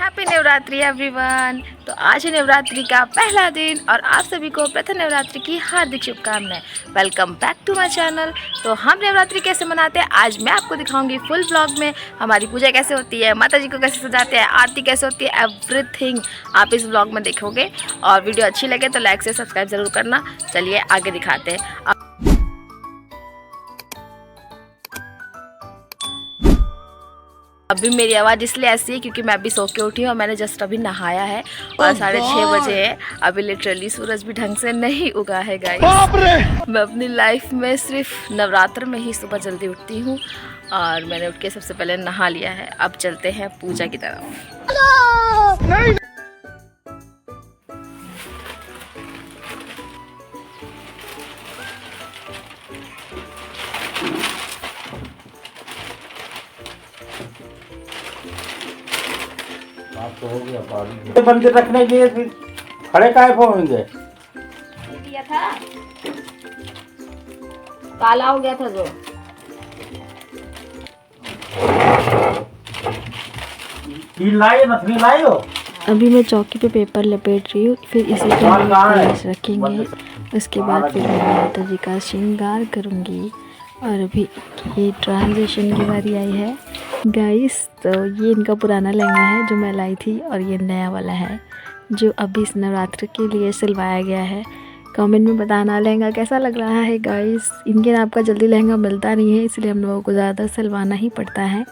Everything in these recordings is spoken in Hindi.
Happy Navratri everyone. तो आज है नवरात्रि का पहला दिन और आप सभी को प्रथम नवरात्रि की हार्दिक शुभकामनाएं। Welcome back to my channel. तो हम नवरात्रि कैसे मनाते हैं आज मैं आपको दिखाऊंगी फुल ब्लॉग में। हमारी पूजा कैसे होती है, माता जी को कैसे सजाते हैं, आरती कैसे होती है, एवरीथिंग आप इस ब्लॉग में देखोगे। और वीडियो अच्छी लगे तो लाइक से सब्सक्राइब ज़रूर करना। चलिए आगे दिखाते हैं। अभी मेरी आवाज़ इसलिए ऐसी है क्योंकि मैं अभी सो के उठी हूँ और मैंने जस्ट अभी नहाया है और 6:30 बजे है। अभी लिटरली सूरज भी ढंग से नहीं उगा है गाइस। मैं अपनी लाइफ में सिर्फ नवरात्र में ही सुबह जल्दी उठती हूँ और मैंने उठ के सबसे पहले नहा लिया है। अब चलते हैं पूजा की तरफ। नहीं। तो हो गया मंदिर रखने के लिए फिर खड़े काहे होंगे। दिया था काला हो गया था जो नथनी लाई हो। अभी मैं चौकी पे पेपर लपेट रही हूँ, फिर इसी पे हम कलश रखेंगे। उसके बाद फिर मैं माता जी का श्रृंगार करूँगी। और अभी ये ट्रांजिशन की बारी आई है गाइस। तो ये इनका पुराना लहंगा है जो मैं लाई थी और ये नया वाला है जो अभी इस नवरात्र के लिए सिलवाया गया है। कमेंट में बताना लहंगा कैसा लग रहा है गाइस। इनके नाम का जल्दी लहंगा मिलता नहीं है इसलिए हम लोगों को ज़्यादा सिलवाना ही पड़ता है।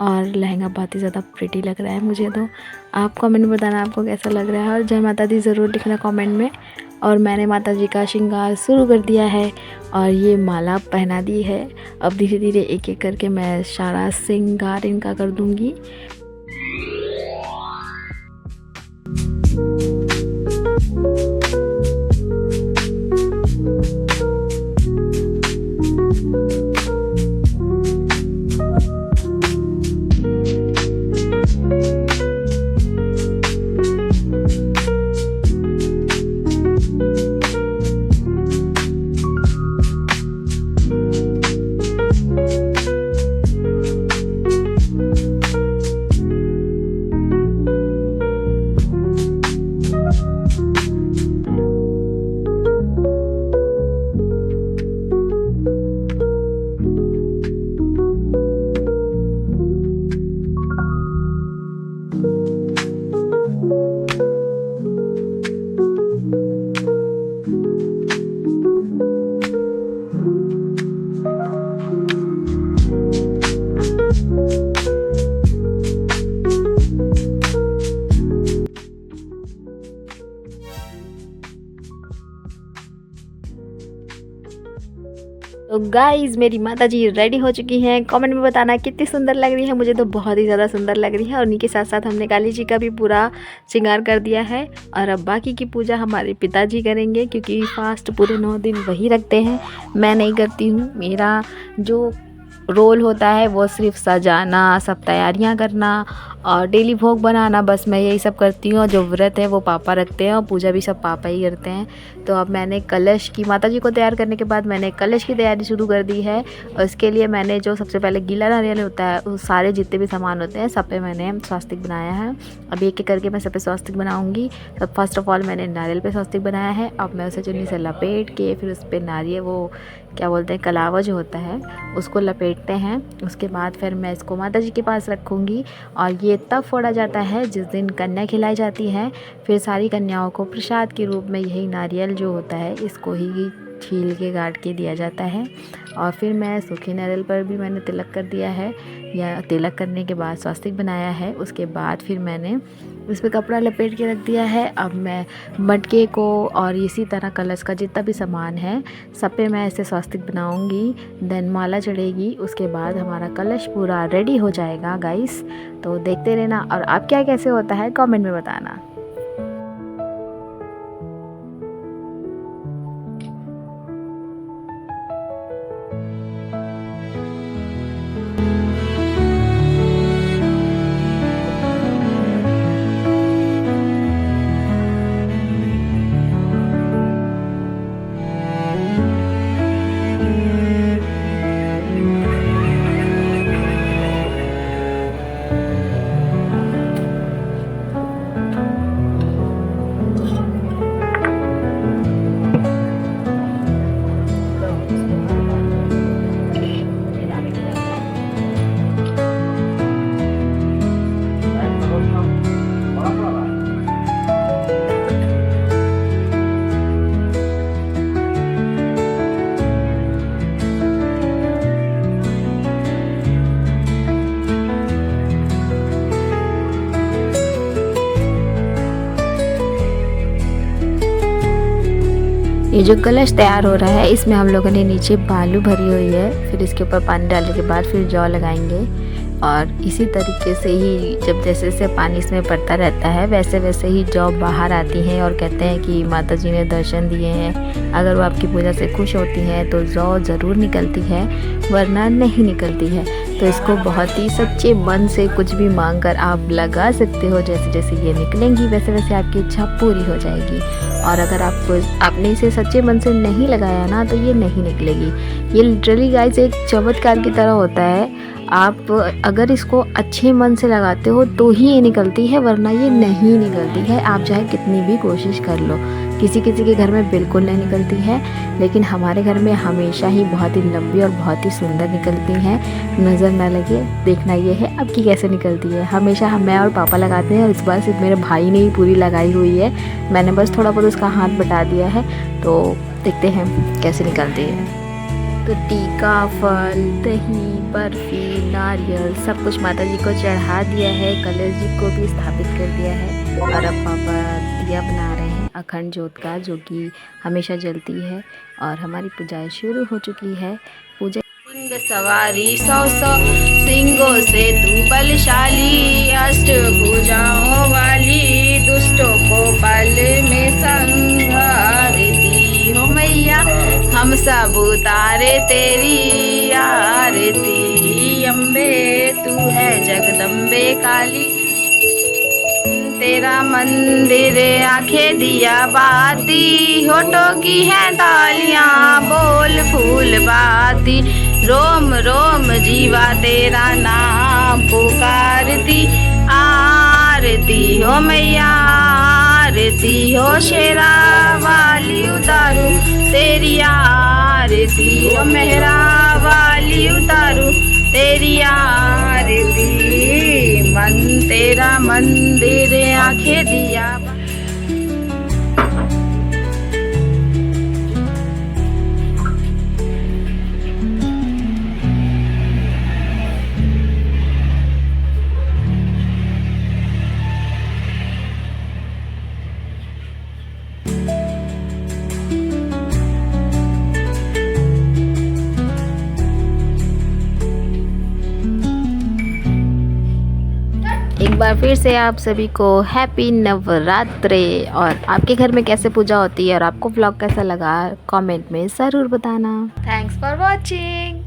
और लहंगा बहुत ही ज़्यादा प्रिटी लग रहा है मुझे। तो आप कमेंट में बताना आपको कैसा लग रहा है और जय माता दी ज़रूर लिखना कमेंट में। और मैंने माता जी का श्रृंगार शुरू कर दिया है और ये माला पहना दी है। अब धीरे धीरे एक एक करके मैं सारा श्रृंगार इनका कर दूँगी। तो गाइज़ मेरी माता जी रेडी हो चुकी हैं। कमेंट में बताना कितनी सुंदर लग रही है। मुझे तो बहुत ही ज़्यादा सुंदर लग रही है। और उन्हीं के साथ साथ हमने काली जी का भी पूरा श्रृंगार कर दिया है। और अब बाकी की पूजा हमारे पिताजी करेंगे क्योंकि फास्ट पूरे 9 दिन वही रखते हैं, मैं नहीं करती हूँ। मेरा जो रोल होता है वो सिर्फ सजाना, सब तैयारियां करना और डेली भोग बनाना, बस मैं यही सब करती हूँ। और जो व्रत है वो पापा रखते हैं और पूजा भी सब पापा ही करते हैं। तो अब मैंने कलश की, माता जी को तैयार करने के बाद मैंने कलश की तैयारी शुरू कर दी है। और इसके लिए मैंने जो सबसे पहले गीला नारियल होता है उस सारे जितने भी सामान होते हैं सब पे मैंने स्वास्तिक बनाया है। अब एक एक करके मैं सब पे स्वास्तिक बनाऊँगी। तब फर्स्ट ऑफ ऑल मैंने नारियल पे स्वास्तिक बनाया है। अब मैं उसे चुन्नी से लपेट के फिर उस पर नारियल, वो क्या बोलते हैं, कलावा जो होता है उसको लपेटते हैं। उसके बाद फिर मैं इसको माता जी के पास रखूँगी। और ये तब फोड़ा जाता है जिस दिन कन्या खिलाई जाती है। फिर सारी कन्याओं को प्रसाद के रूप में यही नारियल जो होता है इसको ही छील के काट के दिया जाता है। और फिर मैं सूखे नारियल पर भी मैंने तिलक कर दिया है, या तिलक करने के बाद स्वास्तिक बनाया है। उसके बाद फिर मैंने इस पर कपड़ा लपेट के रख दिया है। अब मैं मटके को और इसी तरह कलश का जितना भी सामान है सब पे मैं ऐसे स्वास्तिक बनाऊंगी। देन माला चढ़ेगी। उसके बाद हमारा कलश पूरा रेडी हो जाएगा गाइस। तो देखते रहना। और आप क्या कैसे होता है कमेंट में बताना। ये जो कलश तैयार हो रहा है इसमें हम लोगों ने नीचे बालू भरी हुई है, फिर इसके ऊपर पानी डालने के बाद फिर जौ लगाएंगे। और इसी तरीके से ही जब जैसे जैसे पानी इसमें पड़ता रहता है वैसे वैसे ही जौ बाहर आती हैं और कहते हैं कि माता जी ने दर्शन दिए हैं। अगर वो आपकी पूजा से खुश होती हैं तो जौ ज़रूर निकलती है, वरना नहीं निकलती है। तो इसको बहुत ही सच्चे मन से कुछ भी मांग कर आप लगा सकते हो। जैसे जैसे ये निकलेंगी वैसे वैसे आपकी इच्छा पूरी हो जाएगी। और अगर आपने इसे सच्चे मन से नहीं लगाया ना तो ये नहीं निकलेगी। ये लिटरली गाइस एक चमत्कार की तरह होता है। आप अगर इसको अच्छे मन से लगाते हो तो ही ये निकलती है, वरना ये नहीं निकलती है। आप चाहे कितनी भी कोशिश कर लो, किसी किसी के घर में बिल्कुल नहीं निकलती है, लेकिन हमारे घर में हमेशा ही बहुत ही लंबी और बहुत ही सुंदर निकलती हैं। नज़र ना लगे, देखना ये है अब की कैसे निकलती है। हमेशा मैं और पापा लगाते हैं और इस बार सिर्फ मेरे भाई ने ही पूरी लगाई हुई है, मैंने बस थोड़ा बहुत उसका हाथ बटा दिया है। तो देखते हैं कैसे निकलती है। तो टीका, फल, दही, बर्फी, नारियल सब कुछ माता जी को चढ़ा दिया है, कलश जी को भी स्थापित कर दिया है। और अब पापा दिया बना रहे हैं अखंड ज्योत का, जो कि हमेशा जलती है। और हमारी पूजाएं शुरू हो चुकी है। पूजा सिंह सवारी 100 सिंगों से तू बलशाली, अष्ट भुजाओं वाली दुष्टों को पल में संहारती हो मैया, हम सब उतारे तेरी आरती। अम्बे तू है जगदम्बे काली, तेरा मंदिर आंखें दिया बाती, होठों की है तालियां बोल फूल बाती, रोम रोम जीवा तेरा नाम पुकारती। आरती हो मैया आरती हो, शेरा वाली उतारू तेरी आरती हो, मेहरा वाली उतारू तेरी आरती। मन तेरा मंदिर आंखें दिया। एक बार फिर से आप सभी को हैप्पी नवरात्रे। और आपके घर में कैसे पूजा होती है और आपको व्लॉग कैसा लगा कमेंट में ज़रूर बताना। Thanks for watching.